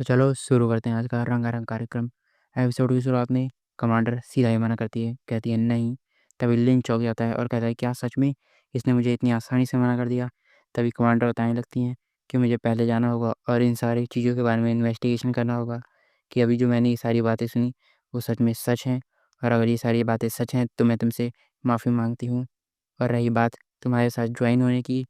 तो चलो शुरू करते हैं आज का रंगारंग कार्यक्रम। एपिसोड की शुरुआत में कमांडर सीधा ही मना करती है, कहती है नहीं। तभी लिन चौंक जाता है और कहता है क्या सच में इसने मुझे इतनी आसानी से मना कर दिया। तभी कमांडर बताने लगती हैं कि मुझे पहले जाना होगा और इन सारी चीज़ों के बारे में इन्वेस्टिगेशन करना होगा कि अभी जो मैंने ये सारी बातें सुनी वो सच में सच हैं। और अगर ये सारी बातें सच हैं तो मैं तुमसे माफ़ी मांगती हूँ। और रही बात तुम्हारे साथ ज्वाइन होने की,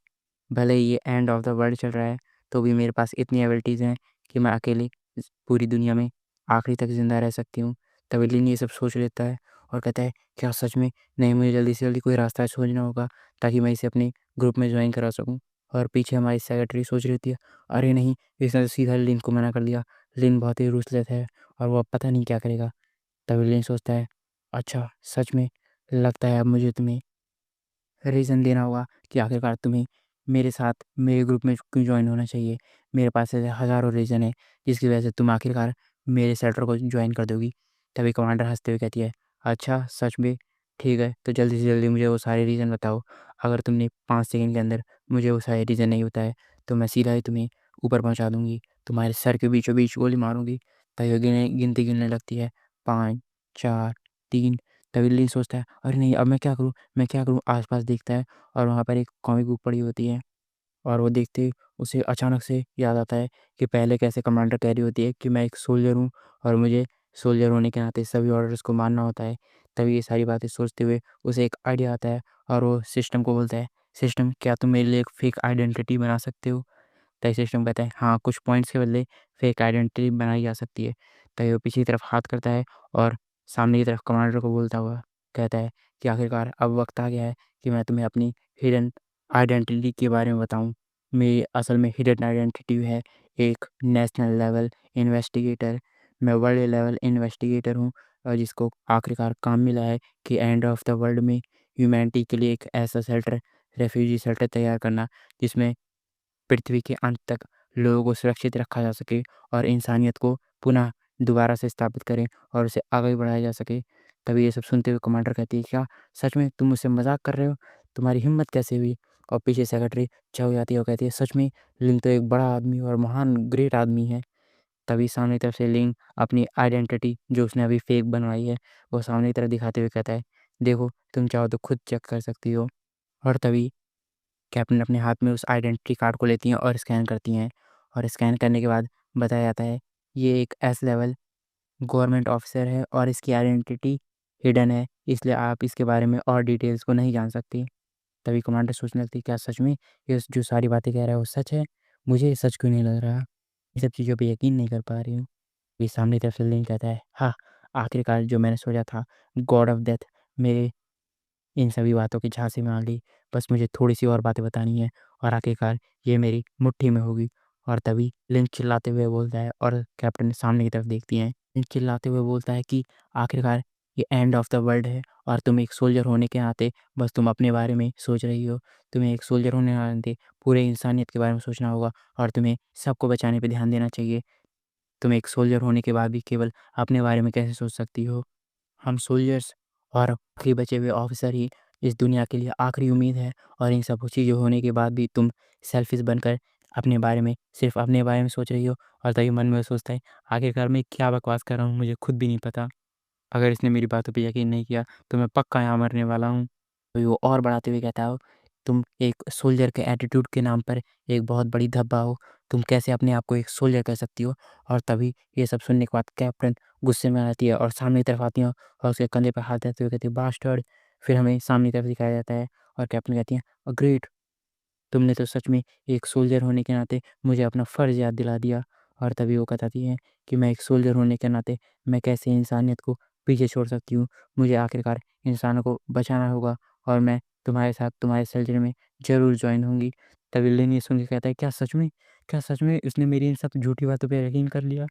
भले ही ये एंड ऑफ द वर्ल्ड चल रहा है तो भी मेरे पास इतनी एबिलिटीज़ हैं कि मैं अकेले इस पूरी दुनिया में आखिरी तक ज़िंदा रह सकती हूँ। तब लिन ये सब सोच लेता है और कहता है क्या सच में? नहीं, मुझे जल्दी से जल्दी कोई रास्ता खोजना होगा ताकि मैं इसे अपने ग्रुप में ज्वाइन करा सकूँ। और पीछे हमारी सेक्रेटरी सोच रही होती है अरे नहीं, इसने तो सीधा लिन को मना कर दिया। लिन बहुत ही रूसलेस है और वो अब पता नहीं क्या करेगा। तभी लिन सोचता है अच्छा सच में, लगता है अब मुझे तुम्हें रीज़न देना होगा कि आखिरकार तुम्हें मेरे साथ मेरे ग्रुप में क्यों जॉइन होना चाहिए। मेरे पास ऐसे हज़ारों रीज़न है जिसकी वजह से तुम आखिरकार मेरे सेक्टर को जॉइन कर दोगी। तभी कमांडर हँसते हुए कहती है अच्छा सच में, ठीक है तो जल्दी से जल्दी मुझे वो सारे रीज़न बताओ। अगर तुमने 5 सेकंड के अंदर मुझे वो सारे रीज़न नहीं बताए तो मैं सीधा ही तुम्हें ऊपर पहुँचा दूँगी, तुम्हारे सर के बीचों बीच गोली मारूँगी। तभी वो गिनती गिनने लगती है 5, 4, 3। तभी लिन सोचता है अरे नहीं, अब मैं क्या करूँ, मैं क्या करूँ? आस-पास देखता है और वहाँ पर एक कॉमिक बुक पड़ी होती है और वो देखते ही उसे अचानक से याद आता है कि पहले कैसे कमांडर कह रही होती है कि मैं एक सोल्जर हूँ और मुझे सोल्जर होने के नाते सभी ऑर्डर्स को मानना होता है। तभी ये सारी बातें सोचते हुए उसे एक आइडिया आता है और वो सिस्टम को बोलता है, सिस्टम क्या तुम मेरे लिए एक फेक आइडेंटिटी बना सकते हो? तभी सिस्टम कहता है हाँ, कुछ पॉइंट्स के बदले फेक आइडेंटिटी बनाई जा सकती है। तभी वो पीछे की तरफ हाथ करता है और सामने की तरफ कमांडर को बोलता हुआ कहता है कि आखिरकार अब वक्त आ गया है कि मैं तुम्हें अपनी हिडन आइडेंटिटी के बारे में बताऊं। मेरी असल में हिडन आइडेंटिटी है एक नेशनल लेवल इन्वेस्टिगेटर। मैं वर्ल्ड लेवल इन्वेस्टिगेटर हूँ और जिसको आखिरकार काम मिला है कि एंड ऑफ द वर्ल्ड में ह्यूमैनिटी के लिए एक ऐसा शेल्टर, रेफ्यूजी शेल्टर तैयार करना जिसमें पृथ्वी के अंत तक लोगों को सुरक्षित रखा जा सके और इंसानियत को पुनः दोबारा से स्थापित करें और उसे आगे बढ़ाया जा सके। तभी ये सब सुनते हुए कमांडर कहती है क्या सच में तुम मुझसे मजाक कर रहे हो? तुम्हारी हिम्मत कैसे हुई? और पीछे सेक्रेटरी चौंक जाती है और कहती है सच में, लिंग तो एक बड़ा आदमी और महान ग्रेट आदमी है। तभी सामने की तरफ से लिंग अपनी आइडेंटिटी जो उसने अभी फेक बनवाई है वो सामने की तरफ दिखाते हुए कहता है देखो, तुम चाहो तो खुद चेक कर सकती हो। और तभी कैप्टन अपने हाथ में उस आइडेंटिटी कार्ड को लेती हैं और स्कैन करती हैं और स्कैन करने के बाद बताया जाता है ये एक एस लेवल गवर्नमेंट ऑफिसर है और इसकी आइडेंटिटी हिडन है, इसलिए आप इसके बारे में और डिटेल्स को नहीं जान सकती। तभी कमांडर सोचने लगती क्या सच में ये जो सारी बातें कह रहा है वो सच है? मुझे ये सच क्यों नहीं लग रहा? ये सब चीज़ों पे यकीन नहीं कर पा रही हूँ। ये सामने तरफ से लिंक कहता है हाँ, आखिरकार जो मैंने सोचा था, गॉड ऑफ डेथ मेरे इन सभी बातों की झांसी में आ गई। बस मुझे थोड़ी-सी और बातें बतानी है और आखिरकार ये मेरी मुट्ठी में होगी। और तभी लिंक चिल्लाते हुए बोलता है और कैप्टन सामने की तरफ देखती हैं। लिंक चिल्लाते हुए बोलता है कि आखिरकार ये एंड ऑफ द वर्ल्ड है और तुम एक सोल्जर होने के नाते बस तुम अपने बारे में सोच रही हो। तुम्हें एक सोल्जर होने के नाते पूरे इंसानियत के बारे में सोचना होगा और तुम्हें सबको बचाने पे ध्यान देना चाहिए। तुम एक सोल्जर होने के बाद भी केवल अपने बारे में कैसे सोच सकती हो? हम सोल्जर्स और आखिरी बचे हुए ऑफिसर ही इस दुनिया के लिए आखिरी उम्मीद है। और इन सब चीज़ें होने के बाद भी तुम सेल्फिश बनकर अपने बारे में सिर्फ अपने बारे में सोच रही हो। और तभी मन में सोचता है आखिरकार मैं क्या बकवास कर रहा हूँ, मुझे खुद भी नहीं पता। अगर इसने मेरी बातों पे यकीन नहीं किया तो मैं पक्का यहाँ मरने वाला हूँ। तो वो और बढ़ाते हुए कहता हो तुम एक सोल्जर के एटीट्यूड के नाम पर एक बहुत बड़ी धब्बा हो। तुम कैसे अपने आप को एक सोल्जर कह सकती हो? और तभी ये सब सुनने के बाद कैप्टन गुस्से में आती है और सामने की तरफ आती है और उसके कंधे पर हाथ देते हुए कहती है बास्टर्ड। फिर हमें सामने की तरफ दिखाया जाता है और कैप्टन कहती है ग्रेट, तुमने तो सच में एक सोल्जर होने के नाते मुझे अपना फ़र्ज़ याद दिला दिया। और तभी वो बताती हैं कि मैं एक सोल्जर होने के नाते मैं कैसे इंसानियत को पीछे छोड़ सकती हूँ। मुझे आखिरकार इंसानों को बचाना होगा और मैं तुम्हारे साथ तुम्हारे सर्जरी में ज़रूर जॉइन होंगी। तभी लिन ये सुन के कहता है क्या सच में? क्या सच में उसने मेरी इन सब झूठी बातों पे यकीन कर लिया?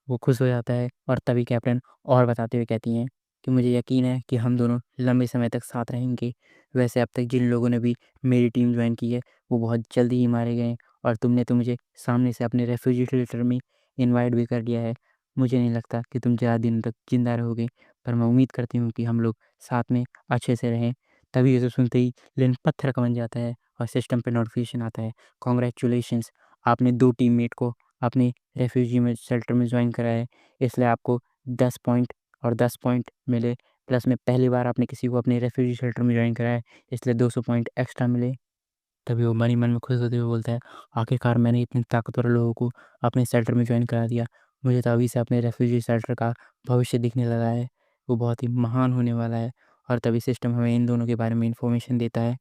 वो खुश हो जाता है और तभी कैप्टन और बताते हुए कहती हैं कि मुझे यकीन है कि हम दोनों लंबे समय तक साथ रहेंगे। वैसे अब तक जिन लोगों ने भी मेरी टीम जॉइन की है वो बहुत जल्दी ही मारे गए और तुमने तो मुझे सामने से अपने रेफ्यूजी शेल्टर में इनवाइट भी कर लिया है। मुझे नहीं लगता कि तुम ज़्यादा दिन तक ज़िंदा रहोगे, पर मैं उम्मीद करती हूँ कि हम लोग साथ में अच्छे से रहें। तभी ये सब सुनते ही लिन पत्थर का बन जाता है और सिस्टम पे नोटिफिकेशन आता है, कांग्रेचुलेशंस, आपने 2 टीममेट को अपने रेफ्यूजी में शेल्टर में ज्वाइन करा है, इसलिए आपको 10 पॉइंट और 10 पॉइंट मिले। प्लस में पहली बार आपने किसी को अपने रेफ्यूजी शेल्टर में ज्वाइन करा है, इसलिए 200 पॉइंट एक्स्ट्रा मिले। तभी वो मन ही मन में खुश होते हुए बोलता है, आखिरकार मैंने इतने ताकतवर लोगों को अपने शेल्टर में ज्वाइन करा दिया। मुझे तो अभी से अपने रेफ्यूजी शेल्टर का भविष्य दिखने लगा है, वो बहुत ही महान होने वाला है। और तभी सिस्टम हमें इन दोनों के बारे में इन्फॉर्मेशन देता है।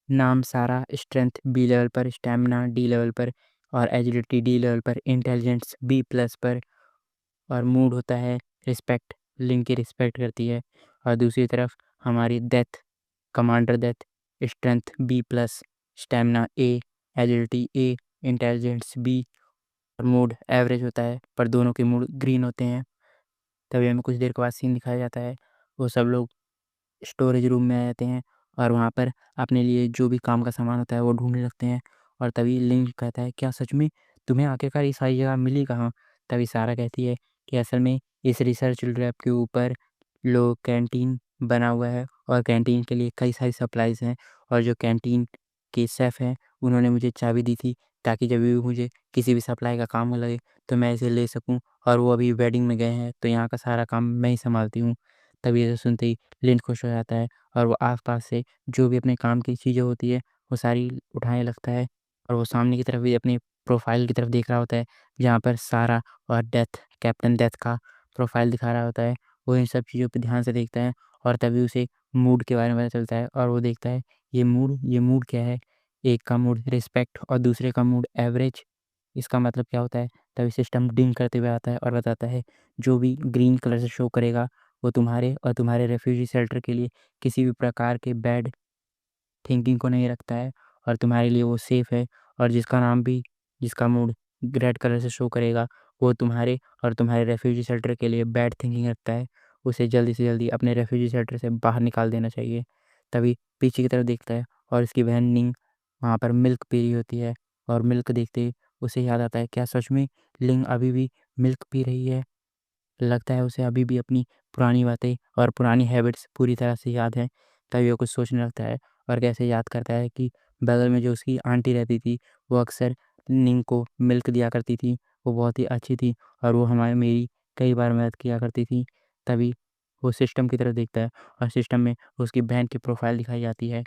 नाम सारा, स्ट्रेंथ बी लेवल पर, स्टैमिना डी लेवल पर और एजिलिटी डी लेवल पर, इंटेलिजेंस बी प्लस पर। और मूड होता है रिस्पेक्ट, लिंक की रिस्पेक्ट करती है। और दूसरी तरफ हमारी death, commander death, strength B plus, stamina A, agility A, intelligence B. और मूड एवरेज होता है, पर दोनों के मूड ग्रीन होते हैं। तभी हमें कुछ देर के बाद सीन दिखाया जाता है, वो सब लोग स्टोरेज रूम में आ जाते हैं और वहाँ पर अपने लिए जो भी काम का सामान होता है वो ढूँढने लगते हैं। और तभी लिंक कहता है, क्या सच में तुम्हें आखिरकार ये सारी जगह मिली कहाँ? तभी सारा कहती है कि असल में इस रिसर्च लैब के ऊपर लो कैंटीन बना हुआ है और कैंटीन के लिए कई सारी सप्लाइज़ हैं। और जो कैंटीन के शेफ़ हैं, उन्होंने मुझे चाबी दी थी ताकि जब भी मुझे किसी भी सप्लाई का काम लगे तो मैं इसे ले सकूँ। और वो अभी वेडिंग में गए हैं, तो यहाँ का सारा काम मैं ही सँभालती हूँ। तभी ये सुनते ही लिन खुश हो जाता है और वो आस-पास से जो भी अपने काम की चीज़ें होती है, वो सारी उठाने लगता है। और वो सामने की तरफ भी अपनी प्रोफ़ाइल की तरफ देख रहा होता है, जहाँ पर सारा और डेथ, कैप्टन डेथ का प्रोफ़ाइल दिखा रहा होता है। वो इन सब चीज़ों पे ध्यान से देखता है और तभी उसे मूड के बारे में पता चलता है और वो देखता है ये मूड क्या है? एक का मूड रिस्पेक्ट और दूसरे का मूड एवरेज। इसका मतलब क्या होता है? तभी सिस्टम डिंग करते हुए आता है और बताता है, जो भी ग्रीन कलर से शो करेगा वो तुम्हारे और तुम्हारे रेफ्यूजी शेल्टर के लिए किसी भी प्रकार के बैड थिंकिंग को नहीं रखता है और तुम्हारे लिए वो सेफ़ है। और जिसका मूड रेड कलर से शो करेगा, वो तुम्हारे और तुम्हारे रेफ्यूजी शेल्टर के लिए बैड थिंकिंग रखता है। उसे जल्दी से जल्दी अपने रेफ्यूजी शेल्टर से बाहर निकाल देना चाहिए। तभी पीछे की तरफ देखता है और उसकी बहन निंग वहाँ पर मिल्क पी रही होती है। और मिल्क देखते ही उसे याद आता है, क्या सच में लिंग अभी भी मिल्क पी रही है? लगता है उसे अभी भी अपनी पुरानी बातें और पुरानी हैबिट्स पूरी तरह से याद हैं। तभी वो कुछ सोचने लगता है और कैसे याद करता है कि बगल में जो उसकी आंटी रहती थी, वो अक्सर निंग को मिल्क दिया करती थी। वो बहुत ही अच्छी थी और वो हमारी मेरी कई बार मदद किया करती थी। तभी वो सिस्टम की तरफ देखता है और सिस्टम में उसकी बहन की प्रोफ़ाइल दिखाई जाती है।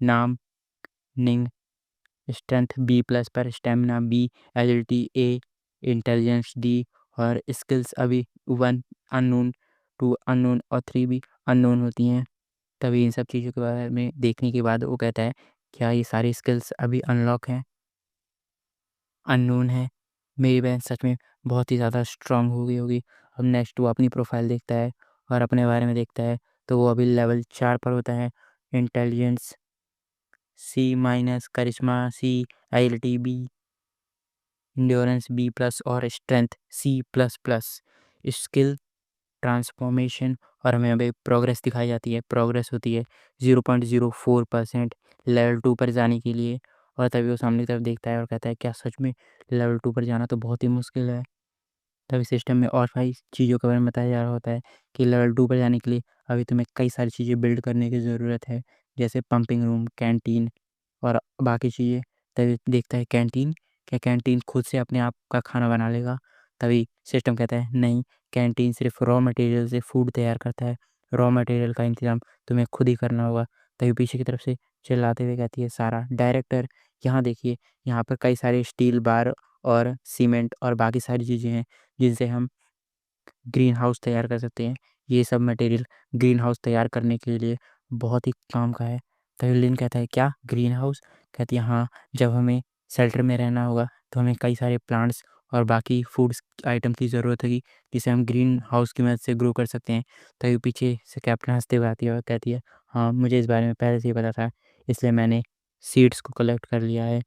नाम निंग, स्ट्रेंथ बी प्लस पर, stamina B, agility A, intelligence D और स्किल्स अभी 1 अननोन, 2 अननोन और 3 भी अननोन होती हैं। तभी इन सब चीज़ों के बारे में देखने के बाद वो कहता है, क्या ये सारी स्किल्स अभी अनलॉक हैं? अननोन है? मेरी बहन सच में बहुत ही ज़्यादा स्ट्रॉन्ग हो गई होगी। अब नेक्स्ट वो अपनी प्रोफ़ाइल देखता है और अपने बारे में देखता है, तो वो अभी लेवल 4 पर होता है। Intelligence C minus, charisma C, agility B, endurance B plus और strength C plus plus. Skill transformation और हमें अभी प्रोग्रेस दिखाई जाती है। प्रोग्रेस होती है 0.04% लेवल 2 पर जाने के लिए। और तभी वो सामने की तरफ देखता है और कहता है, क्या सच में लेवल 2 पर जाना तो बहुत ही मुश्किल है। तभी सिस्टम में और सारी चीज़ों के बारे में बताया जा रहा होता है कि लेवल 2 पर जाने के लिए अभी तुम्हें कई सारी चीज़ें बिल्ड करने की ज़रूरत है, जैसे पंपिंग रूम, कैंटीन और बाकी चीज़ें। तभी देखता है कैंटीन, क्या कैंटीन खुद से अपने आप का खाना बना लेगा? तभी सिस्टम कहता है, नहीं, कैंटीन सिर्फ रॉ मटेरियल से फूड तैयार करता है, रॉ मटेरियल का इंतज़ाम तुम्हें खुद ही करना होगा। तभी पीछे की तरफ से चिल्लाते हुए कहती है सारा, डायरेक्टर यहाँ देखिए, यहाँ पर कई सारे स्टील बार और सीमेंट और बाकी सारी चीज़ें हैं जिनसे हम ग्रीन हाउस तैयार कर सकते हैं। ये सब मटेरियल ग्रीन हाउस तैयार करने के लिए बहुत ही काम का है। तभी लिन कहता है, क्या ग्रीन हाउस? कहती है, हाँ, जब हमें शेल्टर में रहना होगा तो हमें कई सारे प्लांट्स और बाकी फूड्स आइटम की ज़रूरत होगी, जिसे हम ग्रीन हाउस की मदद से ग्रो कर सकते हैं। तभी पीछे से कैप्टन हंसते हुए आती है और कहती है, हाँ, मुझे इस बारे में पहले से ही पता था, इसलिए मैंने सीड्स को कलेक्ट कर लिया है।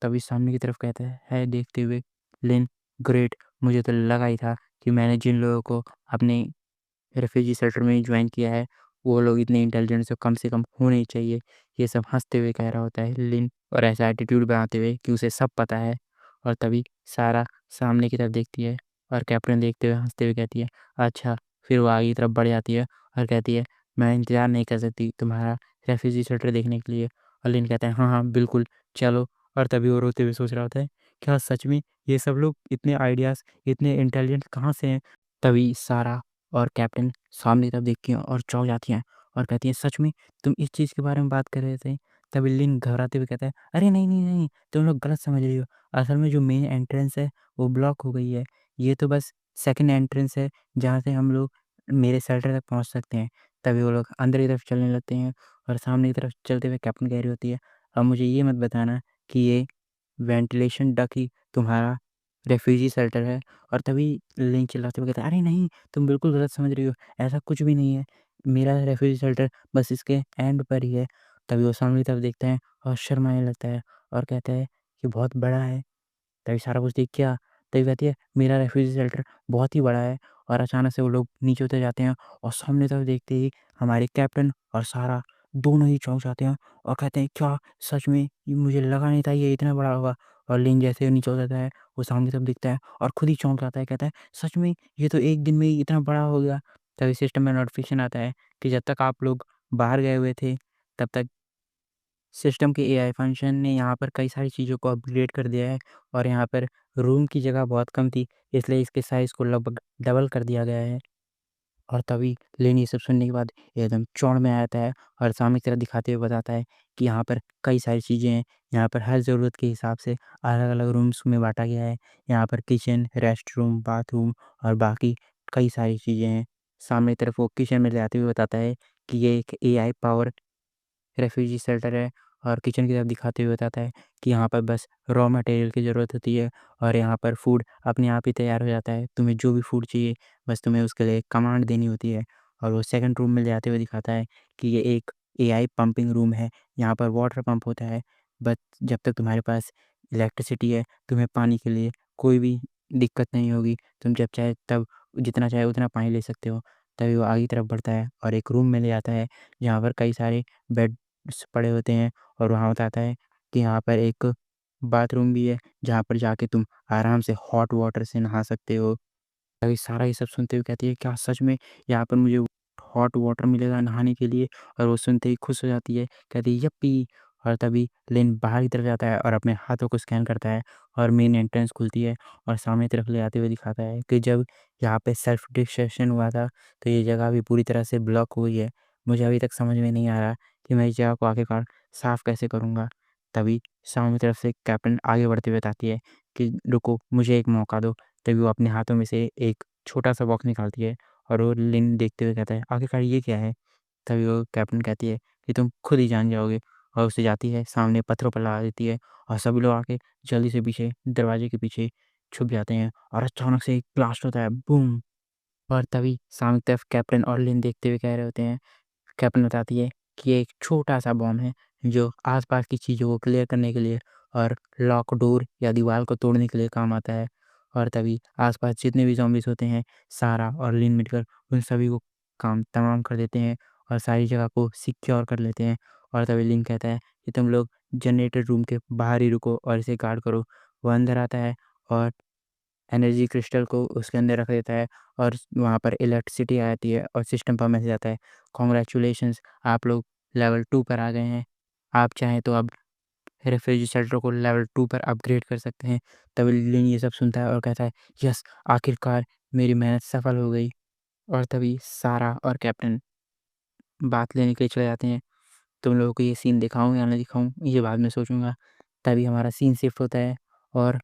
तभी सामने की तरफ कहता है देखते हुए लिन, ग्रेट, मुझे तो लगा ही था कि मैंने जिन लोगों को अपने रेफ्यूजी शेल्टर में ज्वाइन किया है, वो लोग इतने इंटेलिजेंट तो कम से कम होने ही चाहिए। ये सब हँसते हुए कह रहा होता है लिन, और ऐसा एटीट्यूड बनाते हुए कि उसे सब पता है। और तभी सारा सामने की तरफ देखती है और कैप्टन देखते हुए हँसते हुए कहती है, अच्छा। फिर वो आगे की तरफ बढ़ जाती है और कहती है, मैं इंतज़ार नहीं कर सकती तुम्हारा रेफ्यूजी शेल्टर देखने के लिए। और लिन कहता है, हाँ, हाँ, बिल्कुल, चलो। और तभी वो रोते हुए सोच रहा होता है क्या सच में ये सब लोग इतने आइडियाज़, इतने इंटेलिजेंट कहाँ से हैं? तभी सारा और कैप्टन सामने की तरफ देखती हैं और चौंक जाती हैं और कहती हैं, "सच में तुम इस चीज़ के बारे में बात कर रहे थे?" तभी लिन घबराते हुए कहता है, "अरे नहीं, नहीं, नहीं, तुम लोग गलत समझ रही हो। असल में जो मेन एंट्रेंस है, वो ब्लॉक हो गई है। ये तो बस सेकंड एंट्रेंस है, जहाँ से हम लोग मेरे शेल्टर तक पहुँच सकते हैं।" तभी वो लोग अंदर की तरफ चलने लगते हैं और सामने की तरफ चलते हुए कैप्टन कह रही होती है, "अब मुझे ये मत बताना कि ये वेंटिलेशन डक्ट ही तुम्हारा रेफ्यूजी शेल्टर है।" और तभी लिन चिल्लाते हुए कहता है, "अरे नहीं, तुम बिल्कुल गलत समझ रही हो, ऐसा कुछ भी नहीं है। मेरा रेफ्यूजी शेल्टर बस इसके एंड पर ही है।" तभी वो सामने की तरफ देखता है और शर्माने लगता है और कहता है कि बहुत बड़ा है। तभी सारा कुछ देख क्या तभी कहती है, "मेरा रेफ्यूजी शेल्टर बहुत ही बड़ा है।" और अचानक से वो लोग नीचे उतर जाते हैं और सामने तरफ देखते ही हमारे कैप्टन और सारा दोनों ही चौंक जाते हैं और कहते हैं, "क्या सच में? ये मुझे लगा नहीं था ये इतना बड़ा होगा।" और लिन जैसे ही नीचे उतरता है, वो सामने तरफ दिखता है और खुद ही चौंक जाता है, कहता है, "सच में? ये तो 1 दिन में ही इतना बड़ा हो गया।" तभी सिस्टम में नोटिफ़िकेशन आता है कि जब तक आप लोग बाहर गए हुए थे, तब तक सिस्टम के एआई फंक्शन ने यहाँ पर कई सारी चीज़ों को अपग्रेड कर दिया है और यहाँ पर रूम की जगह बहुत कम थी, इसलिए इसके साइज़ को लगभग डबल कर दिया गया है। और तभी लिन ये सब सुनने के बाद एकदम चौड़ में आ जाता है और सामने की तरफ दिखाते हुए बताता है कि यहाँ पर कई सारी चीज़ें हैं, यहाँ पर हर ज़रूरत के हिसाब से अलग-अलग रूम्स में बाँटा गया है। यहाँ पर किचन, रेस्टरूम, बाथरूम और बाकी कई सारी चीज़ें हैं। सामने की तरफ वो किचन में ले जाते हुए बताता है कि ये एक एआई पावर रेफ्यूजी शेल्टर है और किचन की तरफ दिखाते हुए बताता है कि यहाँ पर बस रॉ मटेरियल की ज़रूरत होती है और यहाँ पर फूड अपने आप ही तैयार हो जाता है। तुम्हें जो भी फूड चाहिए बस तुम्हें उसके लिए कमांड देनी होती है। और वो सेकंड रूम में ले जाते हुए दिखाता है कि ये एक एआई पंपिंग रूम है। यहाँ पर वाटर पंप होता है। बट जब तक तुम्हारे पास इलेक्ट्रिसिटी है, तुम्हें पानी के लिए कोई भी दिक्कत नहीं होगी। तुम जब चाहे तब जितना चाहे उतना पानी ले सकते हो। तभी वो आगे की तरफ बढ़ता है और एक रूम में ले जाता है, जहाँ पर कई सारे बेड पड़े होते हैं और वहाँ बताता है कि यहाँ पर एक बाथरूम भी है, जहाँ पर जाके तुम आराम से हॉट वाटर से नहा सकते हो। तभी सारा ये सब सुनते हुए कहती है, "क्या सच में यहाँ पर मुझे हॉट वाटर मिलेगा नहाने के लिए?" और वो सुनते ही खुश हो जाती है, कहती है, "यप्पी!" और तभी लिन बाहर की तरफ जाता है और अपने हाथों को स्कैन करता है और मेन एंट्रेंस खुलती है और सामने की तरफ ले जाते हुए दिखाता है कि जब यहाँ पे सेल्फ डिस्ट्रक्शन हुआ था, तो ये जगह भी पूरी तरह से ब्लॉक हुई है। मुझे अभी तक समझ में नहीं आ रहा कि मैं इस जगह को आखिरकार साफ़ कैसे करूँगा? तभी सामने की तरफ से कैप्टन आगे बढ़ते हुए बताती है कि, "रुको, मुझे एक मौका दो।" तभी वो अपने हाथों में से एक छोटा-सा बॉक्स निकालती है और वो लिन देखते हुए कहता है, "आखिरकार ये क्या है?" तभी वो कैप्टन कहती है कि, "तुम खुद ही जान जाओगे।" और उससे जाती है, सामने पत्थरों पर लगा देती है और सभी लोग आके जल्दी से पीछे दरवाजे के पीछे छुप जाते हैं और अचानक से एक ब्लास्ट होता है, बूम! और तभी सामने की तरफ कैप्टन और लिन देखते हुए कह रहे होते हैं, कैप्टन बताती है कि ये एक छोटा-सा बॉम्ब है, जो आस-पास की चीज़ों को क्लियर करने के लिए और लॉक डोर या दीवार को तोड़ने के लिए काम आता है। और तभी आस-पास जितने भी ज़ॉम्बीज़ होते हैं, सारा और लिन मिलकर उन सभी को काम तमाम कर देते हैं और सारी जगह को सिक्योर कर लेते हैं। और तभी लिन कहता है कि तुम लोग जनरेटर रूम के बाहर ही रुको और इसे गार्ड करो। वो अंदर आता है और एनर्जी क्रिस्टल को उसके अंदर रख देता है और वहाँ पर इलेक्ट्रिसिटी आ जाती है और सिस्टम पर मैसेज आता है, "कांग्रेचुलेशंस, आप लोग लेवल 2 पर आ गए हैं। आप चाहें तो अब रेफ्रिजरेटर को लेवल 2 पर अपग्रेड कर सकते हैं।" तभी लिन ये सब सुनता है और कहता है, "यस! आखिरकार मेरी मेहनत सफल हो गई।" और तभी सारा और कैप्टन बात लेने के लिए चले जाते हैं। तुम लोगों को ये सीन दिखाऊँ या ना दिखाऊँ, ये बाद में सोचूँगा। तभी हमारा सीन शिफ्ट होता है और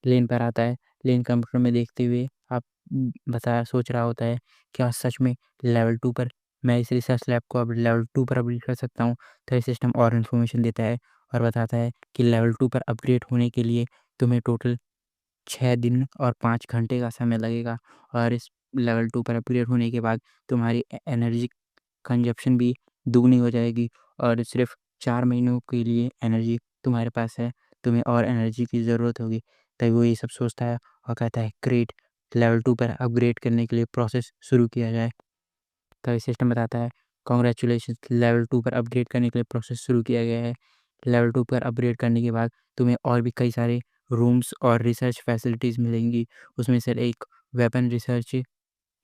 लेन पर आता है। लेन कंप्यूटर में देखते हुए आप सोच रहा होता है, क्या सच में लेवल 2 पर मैं इस रिसर्च लैब को अब लेवल 2 पर अपग्रेड कर सकता हूँ? तो ये सिस्टम और इन्फॉर्मेशन देता है और बताता है कि लेवल 2 पर अपग्रेड होने के लिए तुम्हें टोटल 6 दिन और 5 घंटे का समय लगेगा और इस लेवल 2 पर अपग्रेड होने के बाद तुम्हारी एनर्जी कंज़प्शन भी दुगनी हो जाएगी और सिर्फ़ 4 महीनों के लिए एनर्जी तुम्हारे पास है, तुम्हें और एनर्जी की ज़रूरत होगी। तभी वो ये सब सोचता है और कहता है, ग्रेट! लेवल 2 पर अपग्रेड करने के लिए प्रोसेस शुरू किया जाए। तभी सिस्टम बताता है, कांग्रेचुलेशंस, लेवल 2 पर अपग्रेड करने के लिए प्रोसेस शुरू किया गया है। लेवल 2 पर अपग्रेड करने के बाद तुम्हें और भी कई सारे रूम्स और रिसर्च फैसिलिटीज़ मिलेंगी। उसमें से एक वेपन रिसर्च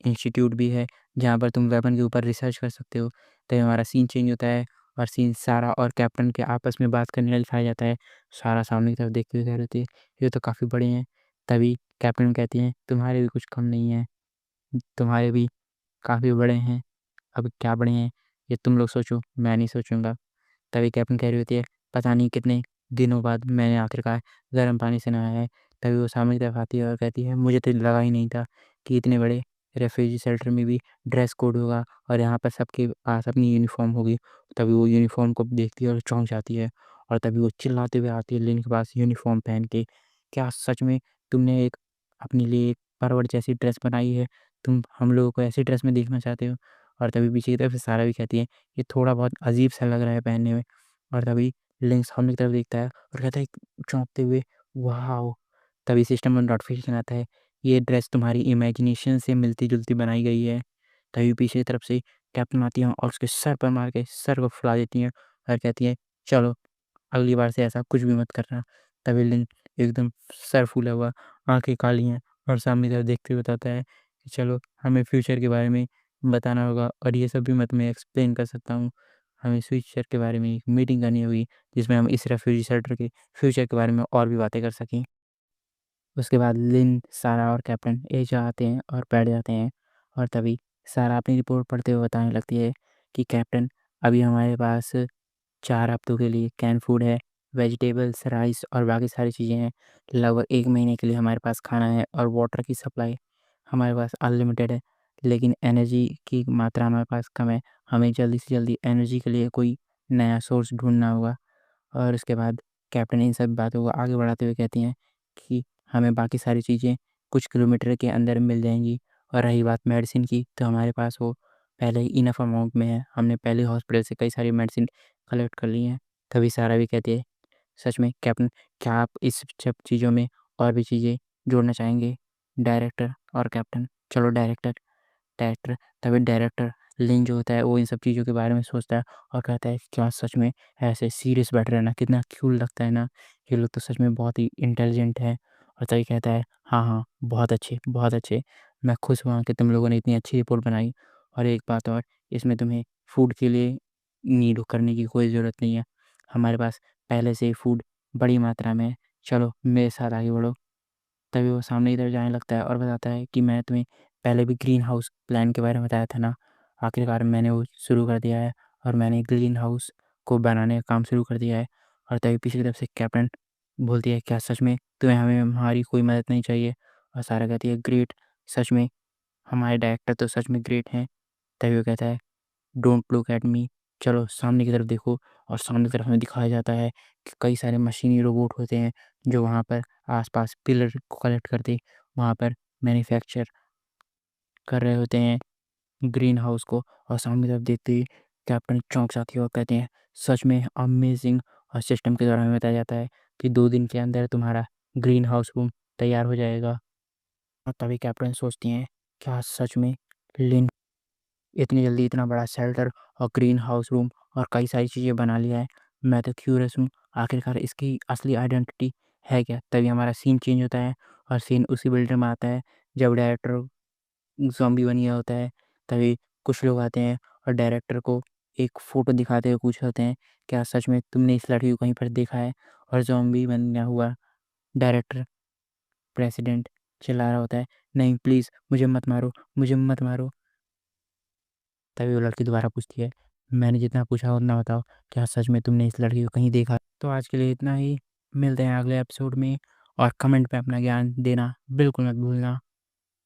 इंस्टीट्यूट भी है, जहाँ पर तुम वेपन के ऊपर रिसर्च कर सकते हो। तभी हमारा सीन चेंज होता है और सीन सारा और कैप्टन के आपस में बात करने वाला दिखाया जाता है। सारा सामने की तरफ देखते हुए कह रही होती है, ये तो काफ़ी बड़े हैं। तभी कैप्टन कहती हैं, तुम्हारे भी कुछ कम नहीं है, तुम्हारे भी काफ़ी बड़े हैं। अब क्या बड़े हैं ये तुम लोग सोचो, मैं नहीं सोचूँगा। तभी कैप्टन कह रही होती है, पता नहीं कितने दिनों बाद मैंने आखिरकार गर्म पानी से नहाया है। तभी वो सामने की तरफ आती है और कहती है, मुझे तो लगा ही नहीं था कि इतने बड़े रेफ्यूजी शेल्टर में भी ड्रेस कोड होगा और यहाँ पर सबके पास अपनी यूनिफ़ॉर्म होगी। तभी वो यूनिफ़ॉर्म को देखती है और चौंक जाती है और तभी वो चिल्लाते हुए आती है लिन के पास यूनिफ़ॉर्म पहन के, क्या सच में तुमने एक अपने लिए एक परवड़ जैसी ड्रेस बनाई है? तुम हम लोगों को ऐसी ड्रेस में देखना चाहते हो? और तभी पीछे की तरफ से सारा भी कहती है, ये थोड़ा बहुत अजीब-सा लग रहा है पहनने में। और तभी लिंक सामने की तरफ देखता है और कहता है चौंकते हुए, वॉव! तभी सिस्टम में नोटिफ़िकेशन आता है, ये ड्रेस तुम्हारी इमेजिनेशन से मिलती-जुलती बनाई गई है। तभी पीछे की तरफ से कैप्टन आती है और उसके सर पर मार के सर को फुला देती हैं और कहती है, चलो अगली बार से ऐसा कुछ भी मत करना। तभी लिन एकदम सर फूला हुआ, आँखें काली हैं और सामने की तरफ देखते हुए बताता है कि चलो हमें फ्यूचर के बारे में बताना होगा और ये सब भी मैं तुम्हें एक्सप्लेन कर सकता हूँ। हमें फ्यूचर के बारे में एक मीटिंग करनी होगी जिसमें हम इस रेफ्यूजी शेल्टर के फ्यूचर के बारे में और भी बातें कर सकें। उसके बाद लिन, सारा और कैप्टन एक जगह आते हैं और बैठ जाते हैं और तभी सारा अपनी रिपोर्ट पढ़ते हुए बताने लगती है कि कैप्टन, अभी हमारे पास 4 हफ्तों के लिए कैन फूड है, वेजिटेबल्स, राइस और बाकी सारी चीज़ें हैं। लगभग 1 महीने के लिए हमारे पास खाना है और वाटर की सप्लाई हमारे पास अनलिमिटेड है। लेकिन एनर्जी की मात्रा हमारे पास कम है। हमें जल्दी से जल्दी एनर्जी के लिए कोई नया सोर्स ढूँढना होगा। और उसके बाद कैप्टन इन सब बातों को आगे बढ़ाते हुए कहती हैं कि हमें बाकी सारी चीज़ें कुछ किलोमीटर के अंदर मिल जाएँगी और रही बात मेडिसिन की, तो हमारे पास वो पहले ही इनफ अमाउंट में है। हमने पहले हॉस्पिटल से कई सारी मेडिसिन कलेक्ट कर ली हैं। तभी सारा भी कहती है, सच में कैप्टन, क्या आप इस सब चीज़ों में और भी चीज़ें जोड़ना चाहेंगे? डायरेक्टर और कैप्टन, चलो डायरेक्टर डायरेक्टर तभी डायरेक्टर लिन जो होता है वो इन सब चीज़ों के बारे में सोचता है और कहता है, क्या सच में ऐसे सीरियस बैठ रहना कितना कूल लगता है ना, ये लोग तो सच में बहुत ही इंटेलिजेंट है। और तभी कहता है, हाँ हाँ, बहुत अच्छे, मैं खुश हुआ कि तुम लोगों ने इतनी अच्छी रिपोर्ट बनाई। और एक बात और, इसमें तुम्हें फूड के लिए नीड करने की कोई ज़रूरत नहीं है, हमारे पास पहले से ही फूड बड़ी मात्रा में है। चलो मेरे साथ आगे बढ़ो। तभी वो सामने की तरफ जाने लगता है और बताता है कि मैं तुम्हें पहले भी ग्रीन हाउस प्लान के बारे में बताया था ना, आखिरकार मैंने वो शुरू कर दिया है और मैंने ग्रीन हाउस को बनाने का काम शुरू कर दिया है। और तभी पीछे की तरफ से कैप्टन बोलती है, क्या सच में तुम्हें हमें हमारी कोई मदद नहीं चाहिए? और सारा कहती है, ग्रेट, सच में हमारे डायरेक्टर तो सच में ग्रेट हैं। तभी वो कहता है, डोंट लुक एट मी, चलो सामने की तरफ देखो। और सामने की तरफ हमें दिखाया जाता है कि कई सारे मशीनी रोबोट होते हैं जो वहाँ पर आसपास पिलर को कलेक्ट करते वहाँ पर मैन्युफैक्चर कर रहे होते हैं ग्रीन हाउस को। और सामने की तरफ देखते ही कैप्टन चौंक जाती है और कहते हैं, सच में अमेजिंग। और सिस्टम के द्वारा हमें बताया जाता है कि 2 दिन के अंदर तुम्हारा ग्रीन हाउस रूम तैयार हो जाएगा। और तभी कैप्टन सोचती हैं, क्या सच में लिन इतनी जल्दी इतना बड़ा शेल्टर और ग्रीन हाउस रूम और कई सारी चीज़ें बना लिया है? मैं तो क्यूरियस हूँ, आखिरकार इसकी असली आइडेंटिटी है क्या? तभी हमारा सीन चेंज होता है और सीन उसी बिल्डर में आता है जब डायरेक्टर ज़ॉम्बी बन गया होता है। तभी कुछ लोग आते हैं और डायरेक्टर को एक फ़ोटो दिखाते हुए पूछते हैं, क्या सच में तुमने इस लड़की को कहीं पर देखा है? और ज़ॉम्बी बन गया हुआ डायरेक्टर प्रेसिडेंट चिल्ला रहा होता है, नहीं प्लीज़ मुझे मत मारो। तभी वो लड़की दोबारा पूछती है, मैंने जितना पूछा उतना बताओ, क्या सच में तुमने इस लड़की को कहीं देखा? तो आज के लिए इतना ही, मिलते हैं अगले एपिसोड में और कमेंट में अपना ज्ञान देना बिल्कुल मत भूलना।